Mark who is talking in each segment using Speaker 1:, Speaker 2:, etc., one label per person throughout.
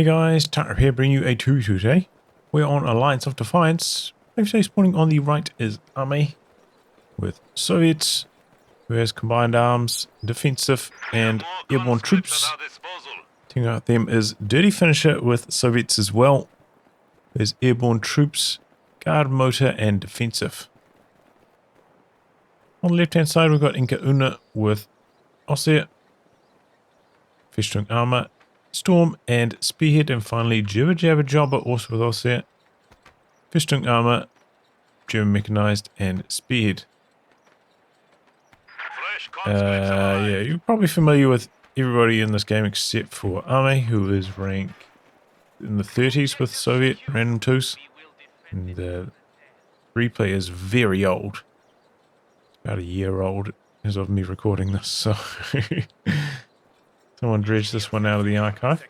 Speaker 1: Hey guys, Tightrope here, bringing you a 2v2 today. We're on Alliance of Defiance. Like I say, spawning on the right is Army with Soviets, who has combined arms, defensive, and airborne troops. Thing about them is Dirty Finisher with Soviets as well. There's airborne troops, guard motor, and defensive. On the left hand side, we've got IncaUna with Ostheer, Fishing Armor, Storm, and Spearhead, and finally JibberJabberJobber also with Ostheer, Fishing Armor, German Mechanized, and Spearhead. Yeah, you're probably familiar with everybody in this game except for Army, who is ranked in the 30s with Soviet random 2s. And the replay is very old. It's about a year old as of me recording this, so someone dredged this one out of the archive.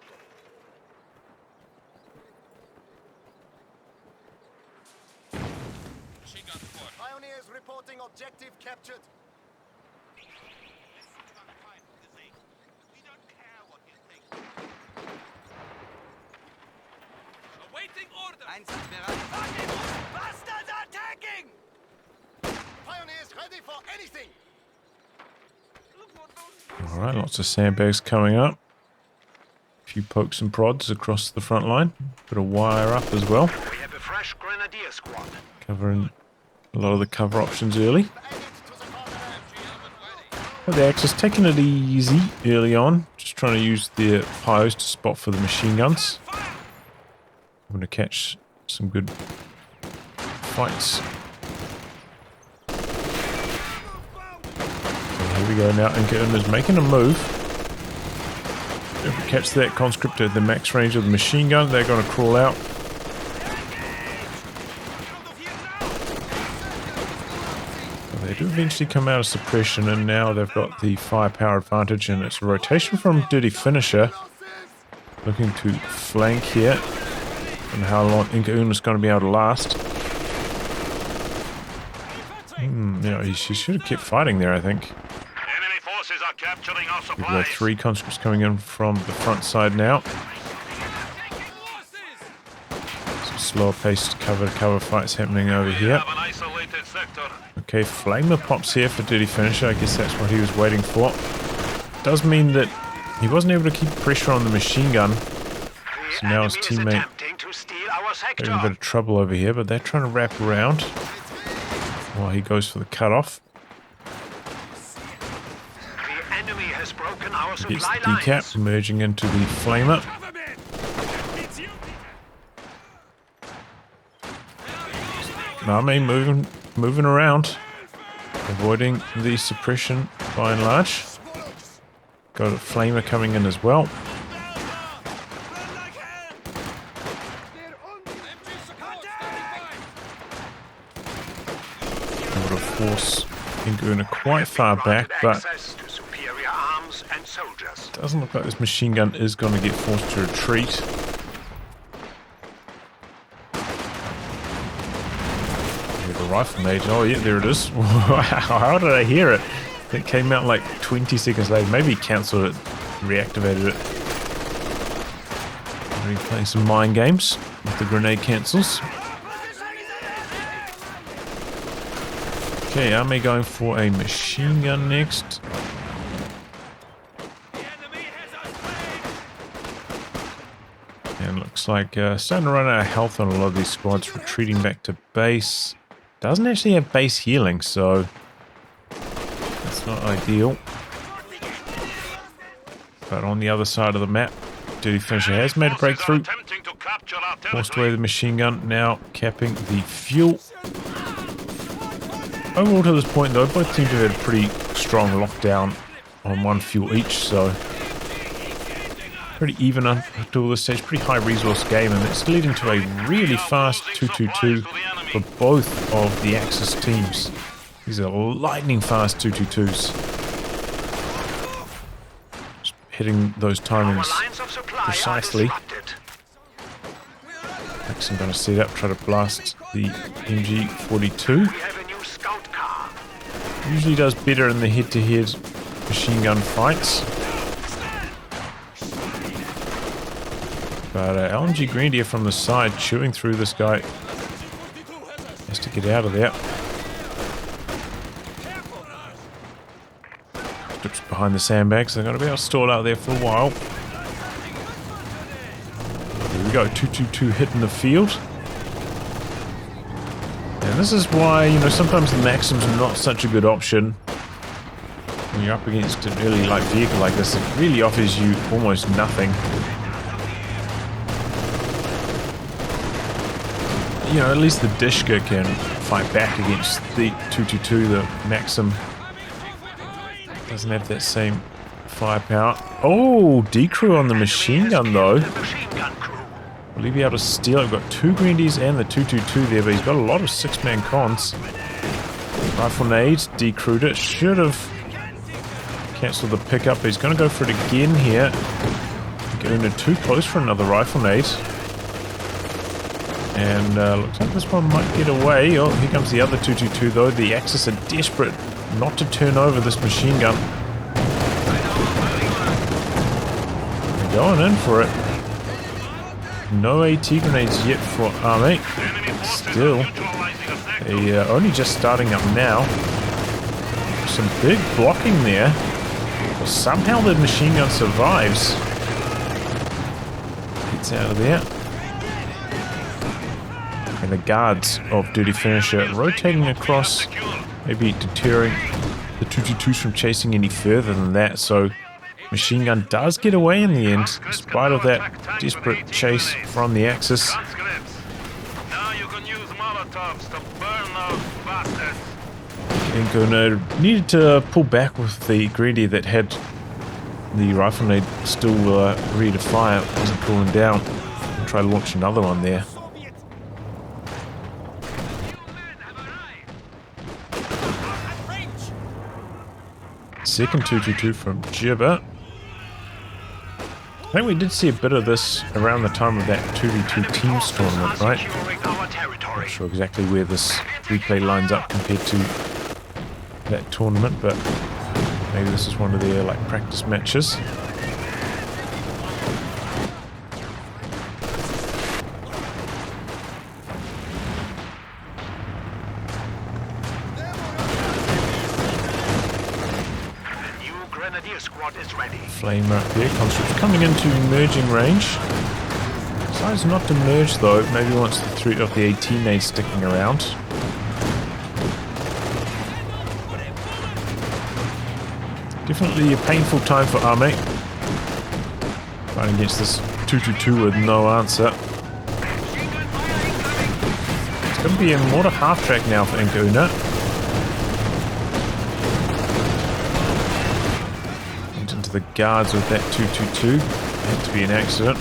Speaker 2: Pioneers reporting objective captured.
Speaker 3: Awaiting order. Einsatzbereit. Bastards attacking!
Speaker 2: Pioneers ready for anything.
Speaker 1: Alright, lots of sandbags coming up. A few pokes and prods across the front line. Bit of wire up as well.
Speaker 2: We have a fresh grenadier squad.
Speaker 1: Covering a lot of the cover options early. But the Axis taking it easy early on. Just trying to use their pios to spot for the machine guns. I'm going to catch some good fights. Here we go now. IncaUna's making a move. If we catch that conscript at the max range of the machine gun, they're going to crawl out. They do eventually come out of suppression, and now they've got the firepower advantage, and it's a rotation from Dirty Finisher. Looking to flank here. And how long IncaUna's going to be able to last. Yeah, he should have kept fighting there, I think.
Speaker 2: Enemy forces are capturing our
Speaker 1: We've got 3 conscripts coming in from the front side now. Some slower paced cover fights happening over here. Okay, Flamer pops here for Dirty Finisher. I guess that's what he was waiting for. Does mean that he wasn't able to keep pressure on the machine gun. So now his teammate having a bit of trouble over here, but they're trying to wrap around while he goes for the cutoff. He gets the decap, merging into the flamer. Army moving around, avoiding the suppression by and large. Got a flamer coming in as well. Able to force IncaUna quite far back, but it doesn't look like this machine gun is going to get forced to retreat. The rifle mage. Oh yeah, there it is. Wow, how did I hear it? It came out like 20 seconds later. Maybe he cancelled it, reactivated it. Maybe playing some mind games with the grenade cancels. Okay, Army going for a machine gun next. And looks like starting to run out of health on a lot of these squads, retreating back to base. Doesn't actually have base healing, so that's not ideal. But on the other side of the map, Dirty Finisher has made a breakthrough. Forced away the machine gun, now capping the fuel. Overall to this point though, both teams have had a pretty strong lockdown on 1 fuel each, so pretty even until this stage, pretty high resource game, and it's leading to a really fast 2-2-2 for both of the Axis teams. These are lightning fast 2-2-2s. Just hitting those timings precisely. Next I'm going to set up, try to blast the MG42. Usually does better in the head-to-head machine gun fights. But LMG Grenadier from the side chewing through this guy. Has to get out of there. Dips behind the sandbags. They're going to be able to stall out there for a while. Here we go. 222 hitting the field. And this is why, you know, sometimes the Maxim's not such a good option. When you're up against an early light vehicle like this, it really offers you almost nothing. You know, at least the Dishka can fight back against the 222. The Maxim doesn't have that same firepower. Oh, decrew on the machine gun though. Will he be able to steal it? We've got 2 Grenadiers and the 222 there, but he's got a lot of 6-man cons. Rifle nade, decrewed it. Should have cancelled the pickup, but he's going to go for it again here. IncaUna too close for another rifle nade. And looks like this one might get away. Oh, here comes the other 222 though. The Axis are desperate not to turn over this machine gun. They're going in for it. No AT grenades yet for Army. Still, they are only just starting up now. Some big blocking there. Well, somehow the machine gun survives. Gets out of there. And the guards of Dirty Finisher rotating across, maybe deterring the 222s from chasing any further than that. So machine gun does get away in the end, in spite of that desperate chase from the Axis.
Speaker 2: Now you can use Molotovs to burn those bastards.
Speaker 1: IncaUna needed to pull back with the Grenadier that had the rifle nade still ready to fire. It wasn't cooling down. I'll try to launch another one there. Second 222 from Jibber. I think we did see a bit of this around the time of that 2v2 teams tournament, right? Not sure exactly where this replay lines up compared to that tournament, but maybe this is one of their like practice matches. Flame up there. Conscripts coming into merging range. Decides not to merge though. Maybe wants the threat of the 18 nade sticking around. Definitely a painful time for Army. Fighting against this 222 with no answer. It's going to be a mortar half track now for IncaUna. The guards with that 222. Had to be an accident.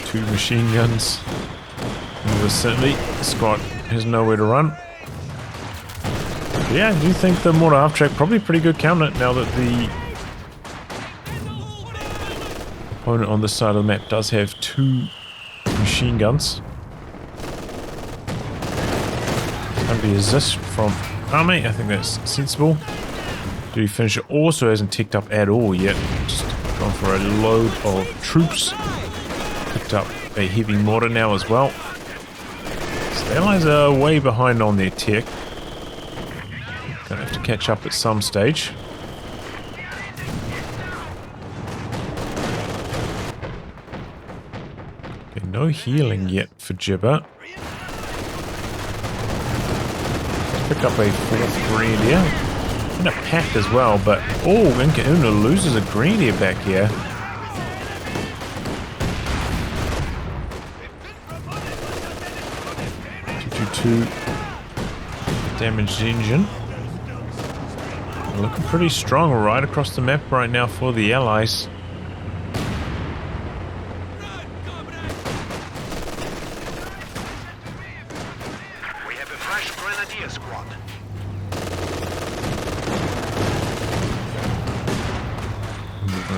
Speaker 1: Two machine guns in the vicinity. The squad has nowhere to run. But yeah, I do think the mortar half track probably a pretty good counter now that the opponent on this side of the map does have 2 machine guns. Going to be a zis from Army. I think that's sensible. Dirty Finisher also hasn't ticked up at all yet. Just gone for a load of troops. Picked up a heavy mortar now as well. So the Allies are way behind on their tech. Gonna have to catch up at some stage. Okay, no healing yet for Jibber. Pick up a 4th Grenadier. In a pack as well, but oh, IncaUna loses a Grenadier back here. .222 damaged engine. Looking pretty strong right across the map right now for the Allies.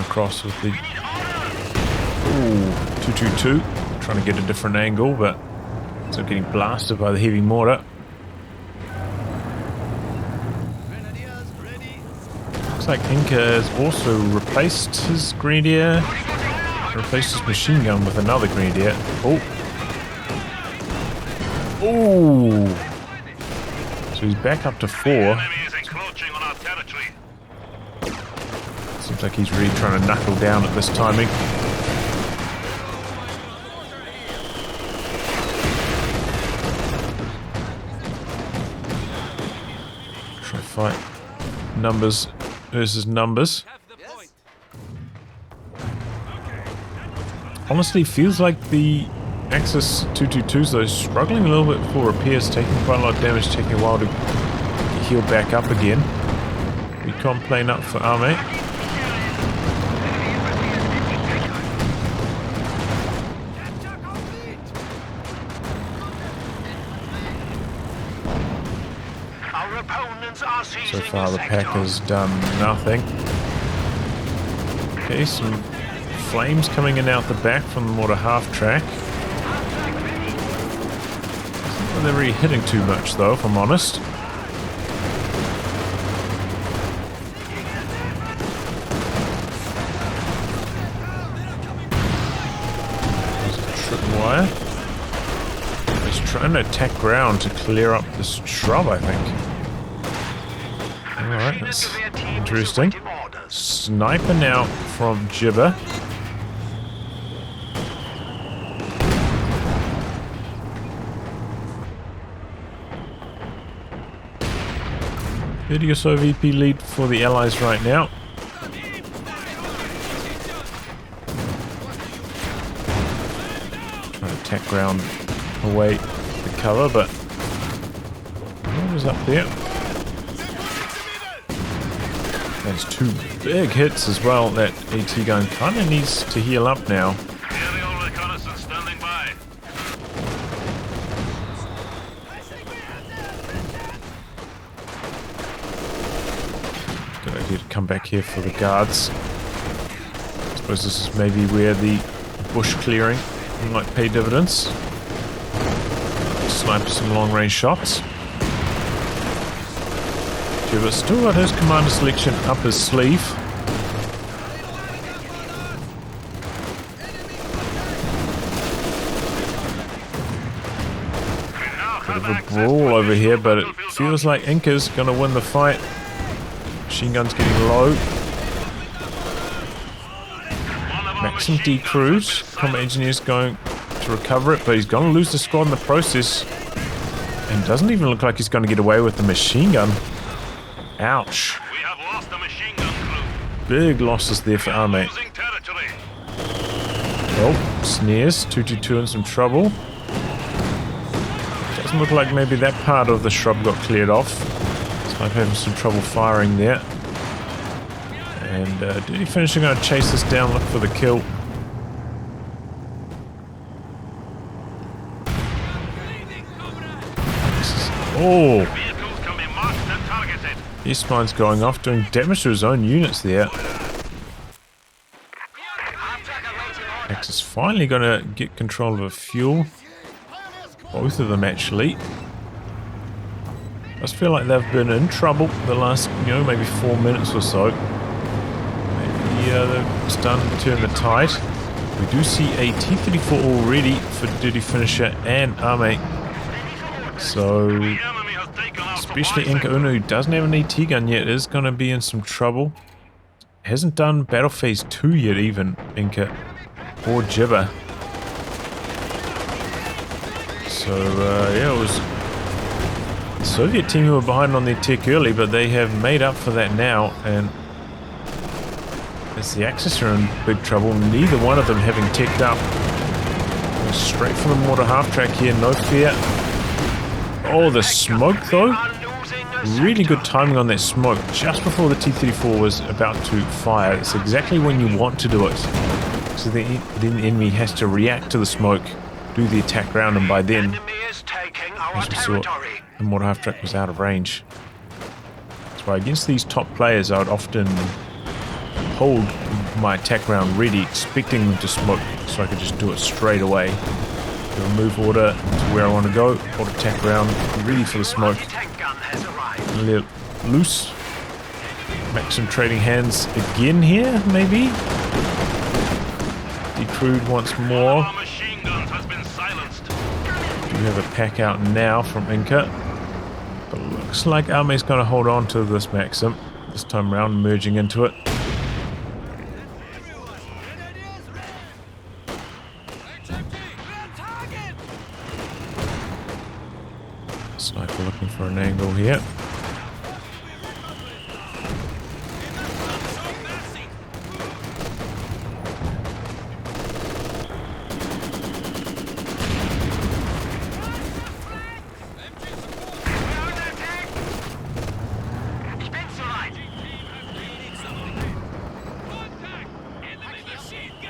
Speaker 1: Across with the 222, trying to get a different angle, but still getting blasted by the heavy mortar. Looks like Inca has also replaced his grenadier, replaced his machine gun with another grenadier. Oh. Oh. So he's back up to 4.
Speaker 2: Enemy is encroaching on our territory.
Speaker 1: Seems like he's really trying to knuckle down at this timing. Try to fight numbers versus numbers. Honestly, feels like the Axis 222s though is struggling a little bit for repairs, taking quite a lot of damage, taking a while to heal back up again. Recon plane up for Arme. So far the pack has done nothing. Okay, some flames coming in out the back from the mortar half track. Not they're really hitting too much though, if I'm honest. There's a tripwire. He's trying to attack ground to clear up this shrub, I think. Alright, that's interesting. Sniper now from Jibber. .30 or so VP lead for the Allies right now. Trying to attack ground away the cover, but what was up there? That's 2 big hits as well. That AT gun kind of needs to heal up now.
Speaker 2: Aerial reconnaissance standing by.
Speaker 1: Good idea to come back here for the guards. I suppose this is maybe where the bush clearing might pay dividends. Sniper some long range shots. Jibber still got his commander selection up his sleeve. Bit of a brawl over here, but it feels like Inca's gonna win the fight. Machine gun's getting low. Maxim decrews. Combat engineer's going to recover it, but he's gonna lose the squad in the process. And doesn't even look like he's gonna get away with the machine gun. Ouch.
Speaker 2: We have lost the machine gun crew.
Speaker 1: Big losses there for Arme.
Speaker 2: Losing territory.
Speaker 1: Oh, snares. 222 in some trouble. Doesn't look like maybe that part of the shrub got cleared off. So I'm having some trouble firing there. And Dirty Finisher going to chase this down, look for the kill. Oh!
Speaker 2: Vehicles can be marked and targeted.
Speaker 1: Eastmine's going off, doing damage to his own units there. X is finally going to get control of a fuel. Both of them actually. I just feel like they've been in trouble the last, maybe 4 minutes or so. Maybe they're starting to turn the tide. We do see a T-34 already for Dirty Finisher and Arme. So, especially IncaUna, who doesn't have an AT gun yet, is going to be in some trouble. Hasn't done Battle Phase 2 yet even, Inca or Jibber. So, yeah, it was the Soviet team who were behind on their tech early, but they have made up for that now, and as the Axis are in big trouble, neither one of them having teched up. Straight from the mortar half track here, no fear. Oh, the smoke though. Really good timing on that smoke. Just before the T-34 was about to fire. It's exactly when you want to do it. So then the enemy has to react to the smoke, do the attack round, and by then, as we saw, the mortar half track was out of range. That's why against these top players, I would often hold my attack round ready, expecting them to smoke, so I could just do it straight away. The move order to where I want to go, hold attack round, ready for the smoke. Let it loose. Maxim trading hands again here, maybe? Decrewed once more.
Speaker 2: Our machine guns has been silenced.
Speaker 1: We have a pack out now from Inca. But looks like Arme's going to hold on to this Maxim. This time around, merging into it. Sniper looking for an angle here.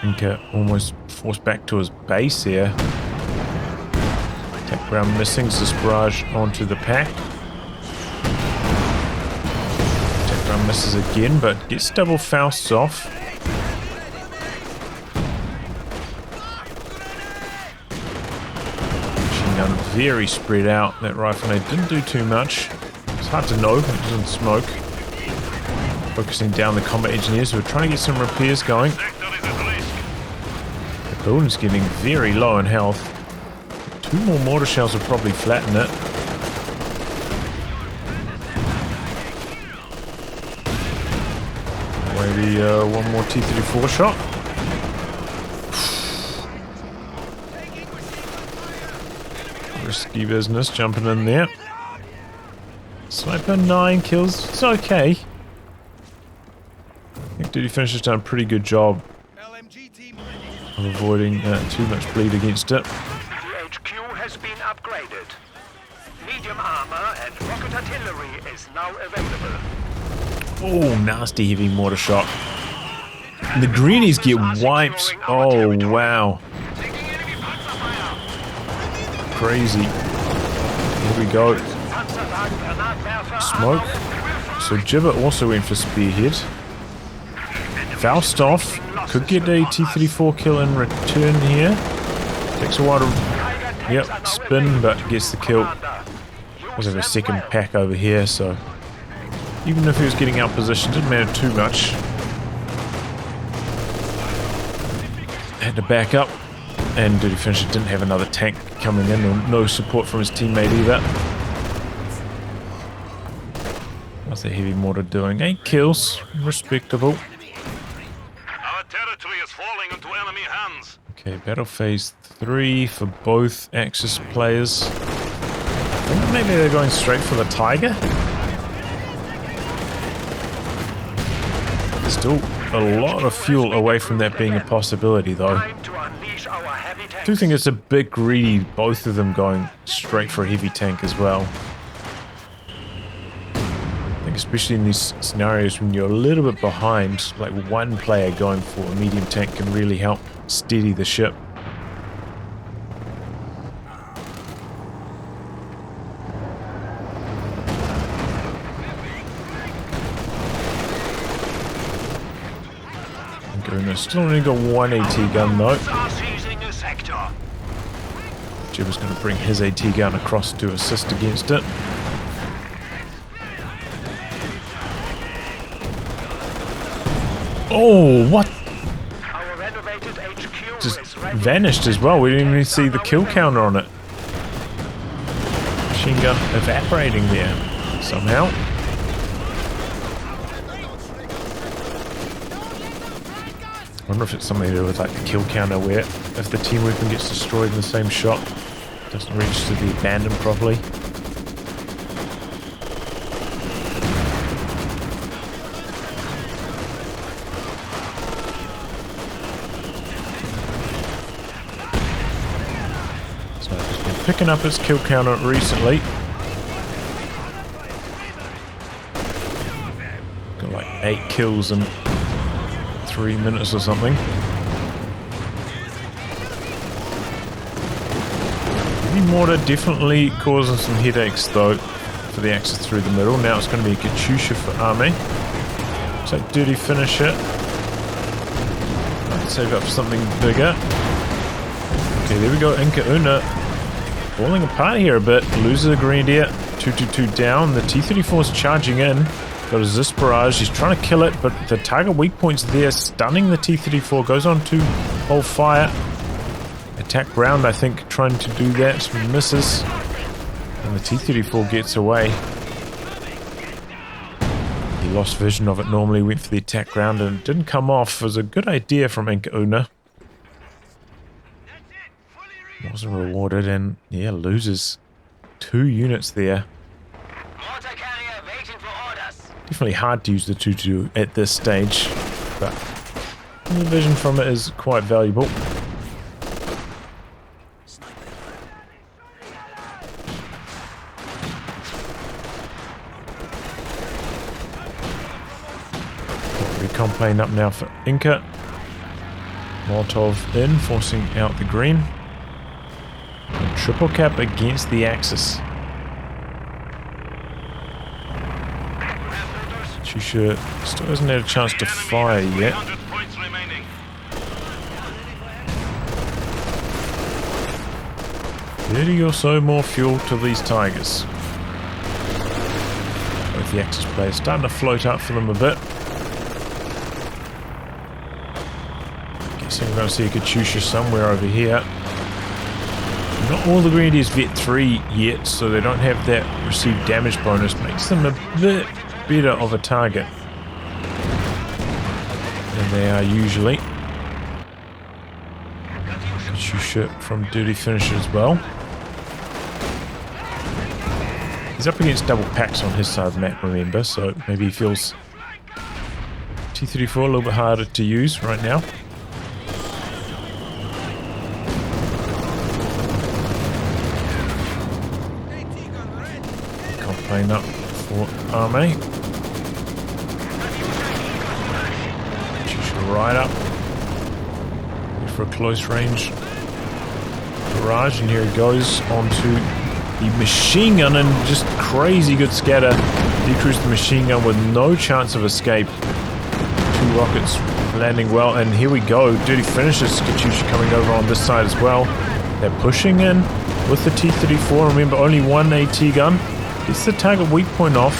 Speaker 1: Inca almost forced back to his base here. Attack round missing, this barrage onto the pack. Attack round misses again, but gets double Fausts off. Machine gun very spread out. That rifle nade didn't do too much. It's hard to know, it doesn't smoke. Focusing down the combat engineers who are trying to get some repairs going. The building's getting very low in health. 2 more mortar shells will probably flatten it. Maybe one more T-34 shot. Risky business jumping in there. Sniper 9 kills. It's okay. I think Duty Finisher's done a pretty good job of avoiding too much bleed against it.
Speaker 4: The HQ has been upgraded. Medium armor and rocket artillery is now available.
Speaker 1: Oh, nasty heavy mortar shot. The greenies get wiped. Oh, wow. Crazy. Here we go. Smoke. So Jibber also went for Spearhead. Faust off. Could get a T-34 kill in return here. Takes a while to spin, but gets the kill. Was a second pack over here, so even if he was getting out position, didn't matter too much. Had to back up, and Duty Finisher didn't have another tank coming in, or no support from his teammate either. What's the heavy mortar doing? 8 kills, respectable.
Speaker 2: Our territory is falling into enemy hands.
Speaker 1: Okay, battle phase 3 for both Axis players. I think maybe they're going straight for the Tiger. Still a lot of fuel away from that being a possibility, though. I do think it's a bit greedy, both of them going straight for a heavy tank as well. I think especially in these scenarios when you're a little bit behind, like one player going for a medium tank can really help steady the ship. Still only got one AT gun though. Jibber's going to bring his AT gun across to assist against it. Oh, what? Just vanished as well. We didn't even see the kill counter on it. Machine gun evaporating there somehow. I wonder if it's something to do with like the kill counter where if the team weapon gets destroyed in the same shot, it doesn't register the abandon properly. So it's been picking up its kill counter recently. Got like 8 kills in 3 minutes or something. Heavy mortar definitely causing some headaches though for the Axis through the middle. Now it's going to be a Katyusha for Army. So Dirty Finisher. Might save up for something bigger. Okay, there we go. IncaUna falling apart here a bit. Loses a Grenadier. 222 down. The T-34 is charging in. Got a Zis barrage. He's trying to kill it, but the target weak point's there, stunning the T-34. Goes on to hold fire. Attack ground, I think, trying to do that. Misses. And the T-34 gets away. He lost vision of it normally, went for the attack ground, and it didn't come off. It was a good idea from IncaUna. Wasn't rewarded, and yeah, loses 2 units there.
Speaker 3: Mortar carrier waiting for orders.
Speaker 1: Definitely hard to use the 2-2 at this stage, but the vision from it is quite valuable. Recon plane up now for Inca. Molotov in, forcing out the green. And triple cap against the Axis. Chusha still hasn't had a chance to fire yet.
Speaker 2: 300 points remaining.
Speaker 1: 30 or so more fuel to these Tigers. Both the Axis players starting to float up for them a bit. Guessing we're going to see a Katyusha somewhere over here. Not all the Grenadiers vet 3 yet, so they don't have that received damage bonus. Makes them a bit better of a target than they are usually. Katyusha from Dirty Finisher as well. He's up against double packs on his side of the map, remember, so maybe he feels T-34 a little bit harder to use right now. Plane up for Arme. She's right up. Wait for a close range barrage, and here he goes onto the machine gun, and just crazy good scatter. Decreased the machine gun with no chance of escape. 2 rockets landing well, and here we go. Dirty Finishes. Katyusha coming over on this side as well. They're pushing in with the T-34. Remember, only 1 AT gun. Gets the target weak point off.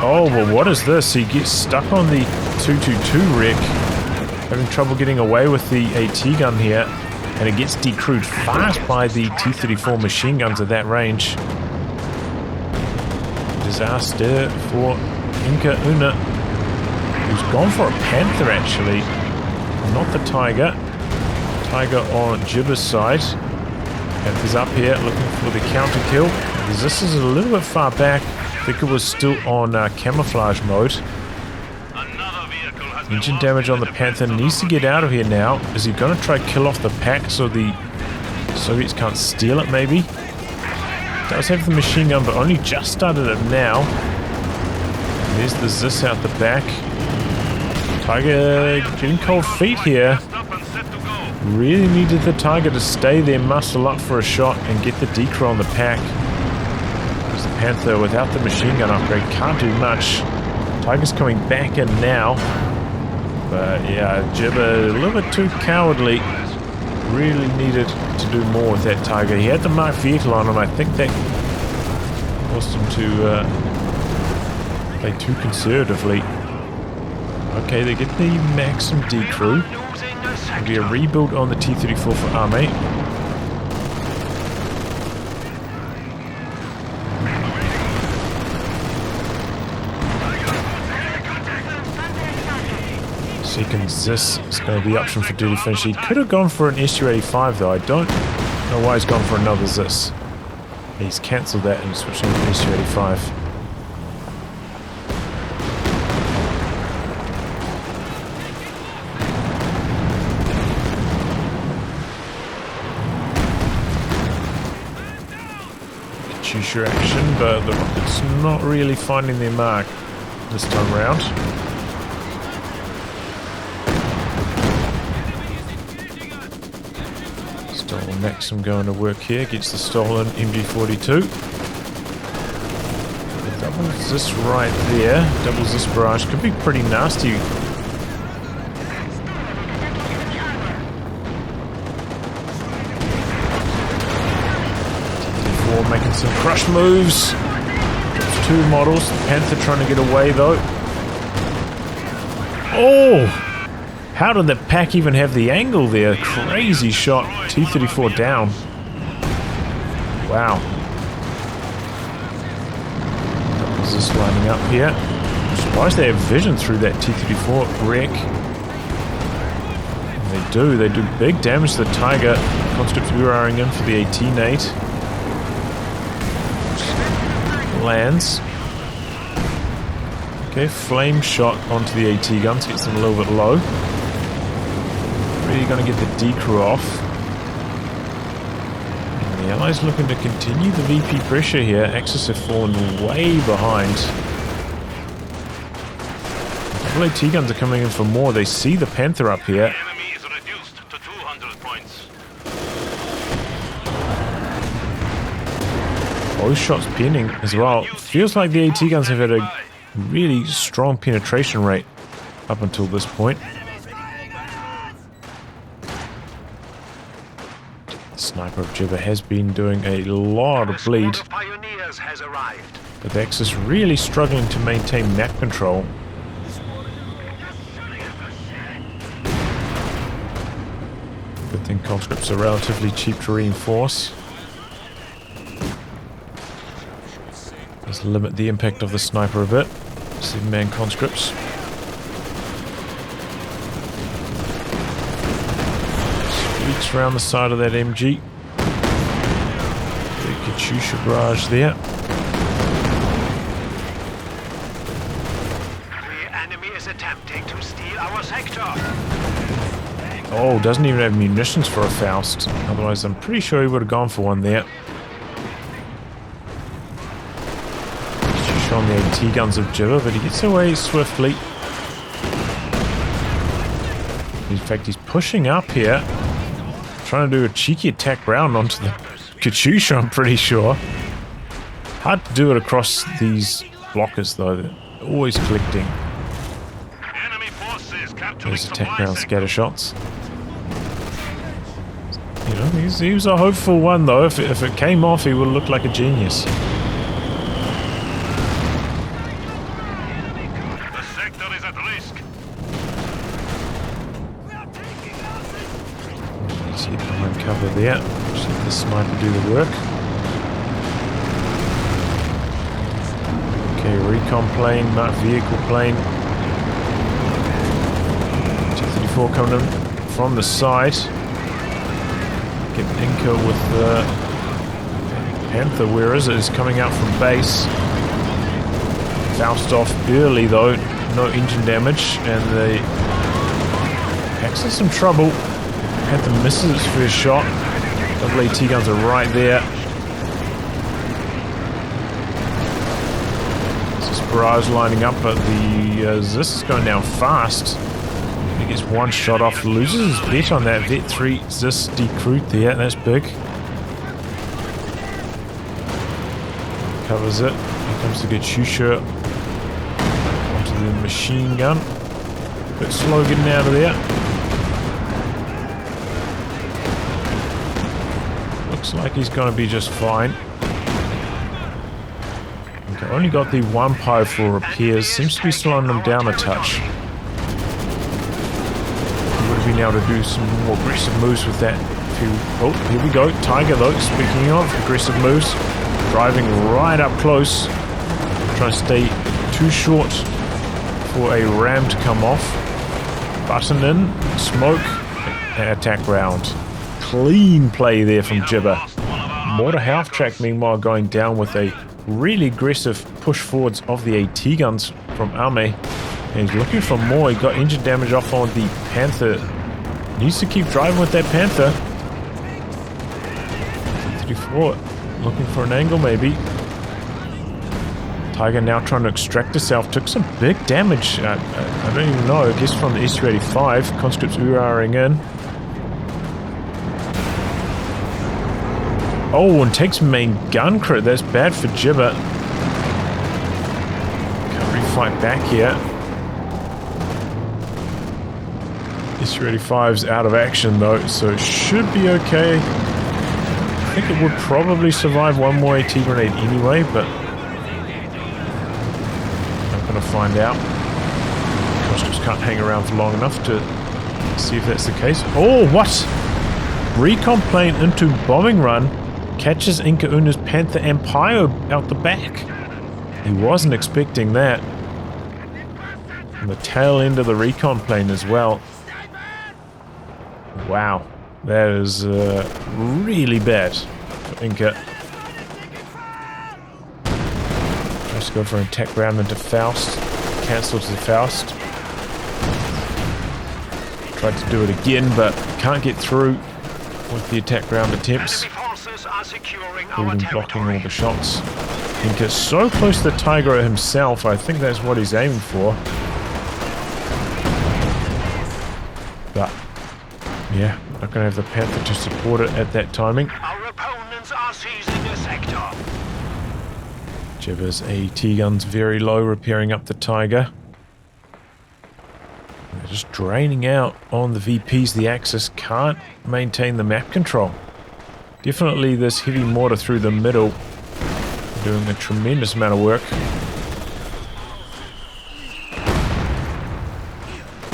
Speaker 1: Oh, well, what is this? He gets stuck on the 222 wreck. Having trouble getting away with the AT gun here. And it gets decrewed fast by the T-34 machine guns at that range. Disaster for IncaUna, who's gone for a Panther, actually. Not the Tiger. Tiger on Jibber's side. Panther's up here looking for the counter kill. This is a little bit far back. I think it was still on camouflage mode. Engine damage on the Panther. Needs to get out of here now. Is he going to try to kill off the pack so the Soviets can't steal it, maybe? Does have the machine gun, but only just started it now. And there's the Zis out the back. Tiger getting cold feet here. Really needed the Tiger to stay there, muscle up for a shot, and get the decro on the pack. Because the Panther, without the machine gun upgrade, can't do much. Tiger's coming back in now. But yeah, Jibber a little bit too cowardly. Really needed to do more with that Tiger. He had the marked vehicle on him. I think that caused him to play too conservatively. Okay, they get the Maxim decrew. It'll be a rebuild on the T-34 for Arme. Second Zis is going to be the option for Dirty Finish. He could have gone for an SU-85 though. I don't know why he's gone for another Zis. He's cancelled that and switched on to an SU-85. Katyusha action, but the rocket's not really finding their mark this time round. Stolen Maxim going to work here, gets the stolen MG42. Double Zis right there, double Zis barrage, could be pretty nasty. Making some crush moves. COH2 models. Panther trying to get away though. Oh! How did the pack even have the angle there? Crazy shot. T-34 down. Wow. Is this lining up here? I'm surprised they have vision through that T-34 wreck. They do big damage to the Tiger. Conscripts Uraring in for the AT nade. Lands. Okay, flame shot onto the AT guns, gets them a little bit low. Really going to get the decrew off. And the Allies looking to continue the VP pressure here. Axis have fallen way behind. The AT guns are coming in for more. They see the Panther up here. Both shots pinning as well. Feels like the AT guns have had a really strong penetration rate up until this point. The sniper of Jibber has been doing a lot of bleed, but the Axis really struggling to maintain map control. Good thing conscripts are relatively cheap to reinforce. Let's limit the impact of the sniper a bit. 7-man conscripts. Sweeps around the side of that MG. Big Katyusha barrage there.
Speaker 4: The enemy is attempting to steal our sector.
Speaker 1: Oh, doesn't even have munitions for a Faust. Otherwise, I'm pretty sure he would have gone for one there. On the AT guns of Jibber, but he gets away swiftly. In fact, he's pushing up here, trying to do a cheeky attack round onto the Katyusha, I'm pretty sure. Hard to do it across these blockers, though. They're always collecting. There's attack round scatter shots. You know, he was a hopeful one, though. If it came off, he would look like a genius. Cover there. Just let the sniper do the work. Okay, recon plane, marked vehicle plane. T-34 coming in from the side. Get Inca with the Panther. Where is it? It's coming out from base. Faust off early though. No engine damage, and the Pax in some trouble. Panther misses its first shot. Double AT guns are right there. This barrage lining up, but the Zis is going down fast. He gets one shot off, loses his vet on that. Vet 3 Zis decrewed there, that's big. Covers it. Here comes the Katyusha onto the machine gun. Bit slow getting out of there. Looks like he's going to be just fine. Okay, only got the one pyro for repairs. Seems to be slowing them down a touch. He would have been able to do some more aggressive moves with that. Oh, here we go. Tiger though, speaking of aggressive moves. Driving right up close. Trying to stay too short for a ram to come off. Button in, smoke, attack round. Clean play there from Jibber. Mortar half track meanwhile going down with a really aggressive push forwards of the AT guns from Ame. And he's looking for more. He got engine damage off on the Panther. Needs to keep driving with that Panther. 34 looking for an angle maybe. Tiger now trying to extract herself. Took some big damage. I don't even know. I guess from the SU-85. Conscripts uraring in. Oh, and takes main gun crit. That's bad for Jibber. Can't really fight back here. SU-85's out of action though, so it should be okay. I think it would probably survive one more AT grenade anyway, but find out. Costumes can't hang around for long enough to see if that's the case. Oh, what? Recon plane into bombing run. Catches IncaUna's Panther Empire out the back. He wasn't expecting that. And the tail end of the recon plane as well. Wow. That is really bad for Inca. Tries to go for an attack round into Faust. Cancel to the Faust. Tried to do it again, but can't get through with the attack round attempts. Blocking all the shots. Inca so close to the Tiger himself. I think that's what he's aiming for. But yeah, not going to have the Panther to support it at that timing.
Speaker 4: Our opponents are seizing the sector.
Speaker 1: Jibber's AET guns very low, repairing up the Tiger. They're just draining out on the VPs. The Axis can't maintain the map control. Definitely this heavy mortar through the middle doing a tremendous amount of work.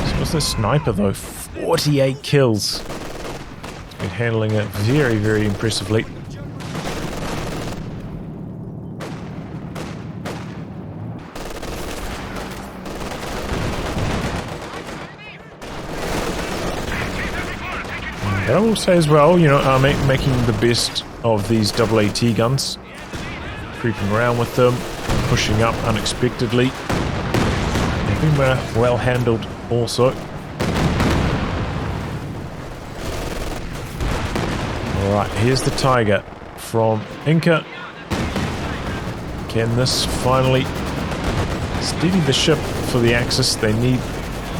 Speaker 1: So what's the sniper though? 48 kills. He's been handling it very, very impressively. But I will say as well, you know, making the best of these AAT guns. Creeping around with them, pushing up unexpectedly. They've been well handled also. Alright, here's the Tiger from Inca. Can this finally steady the ship for the Axis? They need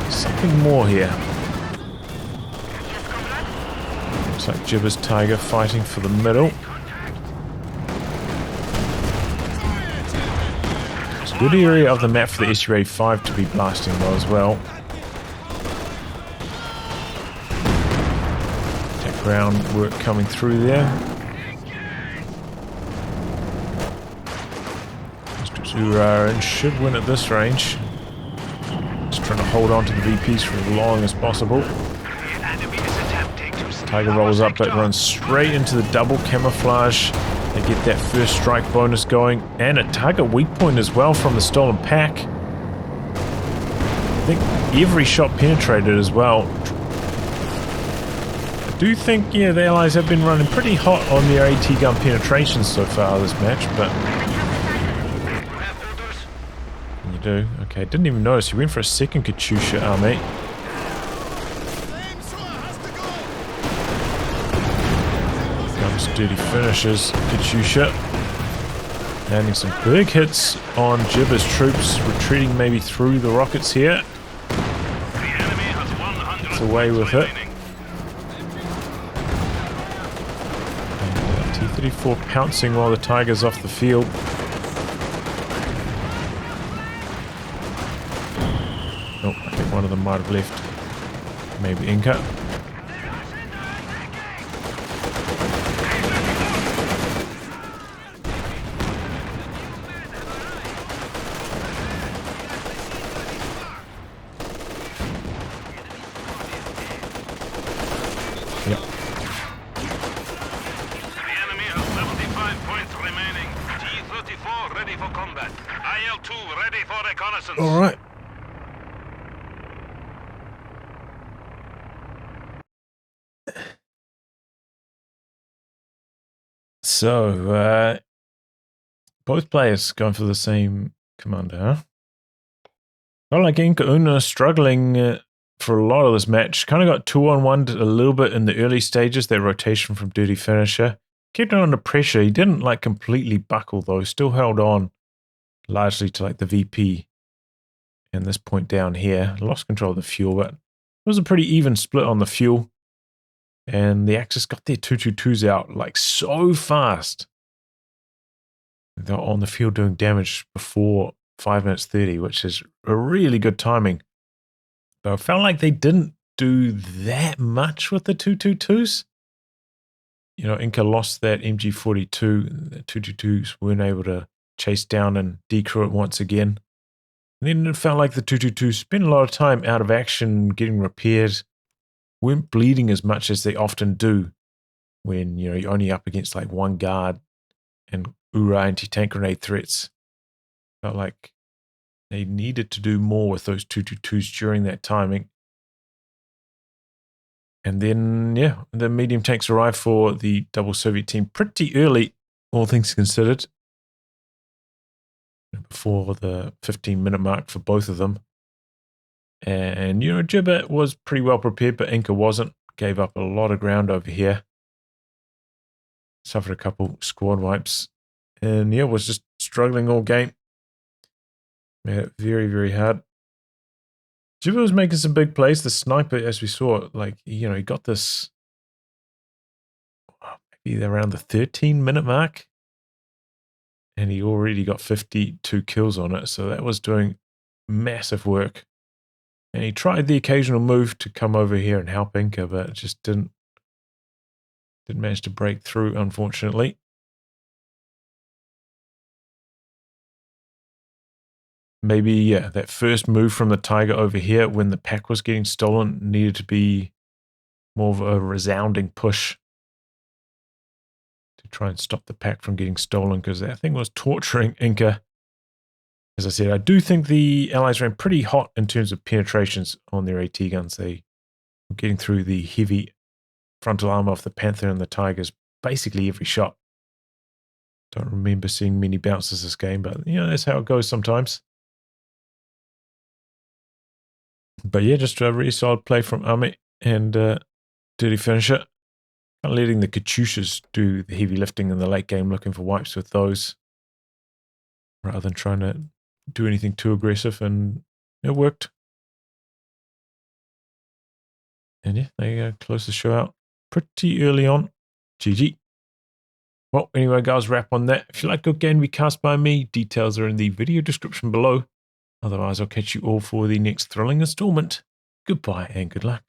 Speaker 1: something more here. Looks like Jibber's Tiger fighting for the middle. It's a good area of the map for the SUA-5 to be blasting though as well. Attack ground work coming through there. Mr. Zura and should win at this range. Just trying to hold on to the VPs for as long as possible. Tiger rolls up but runs straight into the double camouflage. They get that first strike bonus going and a target weak point as well from the stolen pack. I think every shot penetrated as well. I do think, yeah, the Allies have been running pretty hot on their AT gun penetration so far this match, but... You do? Okay, didn't even notice. He went for a second Katyusha army. Dirty finishes, Katyusha. Landing some big hits on Jibber's troops, retreating maybe through the rockets here. It's away with it. And, T-34 pouncing while the Tiger's off the field. Oh, I think one of them might have left. Maybe Inca. Alright. So, both players going for the same commander, huh? Felt like IncaUna struggling for a lot of this match. Kind of got 2-on-1 a little bit in the early stages, that rotation from Dirty Finisher. Kept him under pressure. He didn't like completely buckle though, still held on largely to like the VP. And this point down here, lost control of the fuel, but it was a pretty even split on the fuel. And the Axis got their 222s out like so fast. They're on the field doing damage before 5 minutes 30, which is a really good timing. But I felt like they didn't do that much with the 222s. You know, Inca lost that MG42. The 222s weren't able to chase down and decrew it once again. And then it felt like the 222 spent a lot of time out of action, getting repaired, weren't bleeding as much as they often do when, you know, you're only up against like one guard and URA anti-tank grenade threats. Felt like they needed to do more with those 222s during that timing. And then, yeah, the medium tanks arrived for the double Soviet team pretty early, all things considered, before the 15-minute mark for both of them. And, you know, Jibber was pretty well prepared, but Inca wasn't. Gave up a lot of ground over here. Suffered a couple squad wipes. And, yeah, was just struggling all game. Made it very, very hard. Jibber was making some big plays. The sniper, as we saw, like, you know, he got this maybe around the 13-minute mark. And he already got 52 kills on it. So that was doing massive work. And he tried the occasional move to come over here and help Inca, but it just didn't manage to break through, unfortunately. Maybe, yeah, that first move from the Tiger over here when the pack was getting stolen needed to be more of a resounding push to try and stop the pack from getting stolen, because that thing was torturing Inca. As I said, I do think the Allies ran pretty hot in terms of penetrations on their AT guns. They were getting through the heavy frontal armor of the Panther and the Tigers basically every shot. Don't remember seeing many bounces this game, but, you know, that's how it goes sometimes. But yeah, just a really solid play from Army and Dirty Finisher. Kind of letting the Katyushas do the heavy lifting in the late game, looking for wipes with those, rather than trying to do anything too aggressive, and it worked. And yeah, there you go, close the show out pretty early on. GG. Well, anyway, guys, wrap on that. If you like good game recast by me, details are in the video description below. Otherwise, I'll catch you all for the next thrilling installment. Goodbye and good luck.